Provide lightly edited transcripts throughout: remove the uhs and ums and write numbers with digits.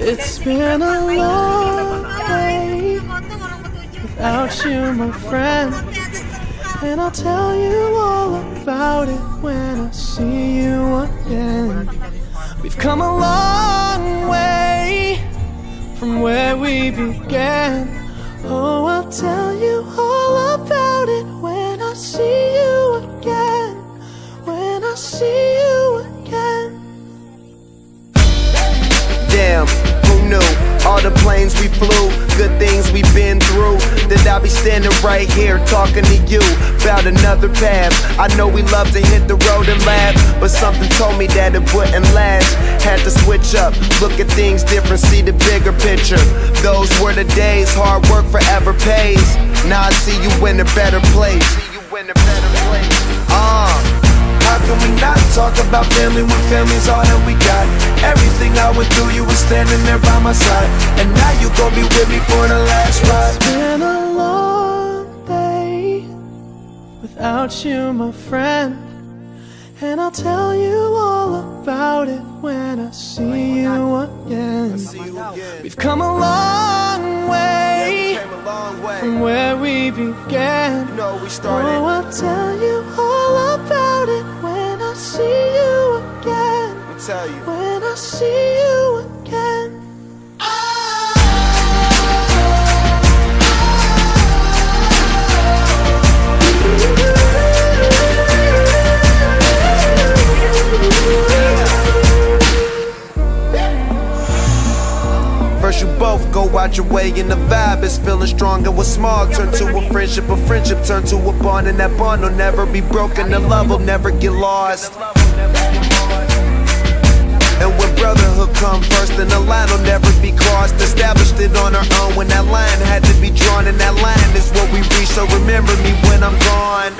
It's been a long day without you, my friend, and I'll tell you all about it when I see you again. We've come a long way from where we began. Oh, I'll tell you all about it when I see you again. When I see you again. Damn, who knew? All the planes we flew, good things we've been through. That I'll be standing right here talking to you about another path. I know we love to hit the road and laugh, but something told me that it wouldn't last. Had to switch up, look at things different, see the bigger picture. Those were the days, hard work forever pays. Now I see you in a better place. How can we not talk about family when family's all that we got? Everything I went through, you were standing there by my side, and now you gon' be with me for the last ride. It's been a long day without you, my friend, and I'll tell you all about it when I see you again. We've come a long way from where we began. Oh, I'll tell you all about it when I see you again. When I see you again. First you both go out your way and the vibe is feeling strong, and what's small turn to a friendship turn to a bond, and that bond will never be broken, the love will never get lost. And when brotherhood come first, then the line will never be crossed. Established it on our own when that line had to be drawn, and that line is what we reach, so remember me when I'm gone.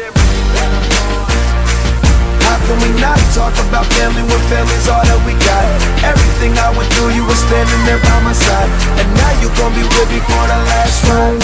How can we not talk about family when family's all that we got? Everything I went through, you were standing there by my side, and now you gon' be with me for the last ride.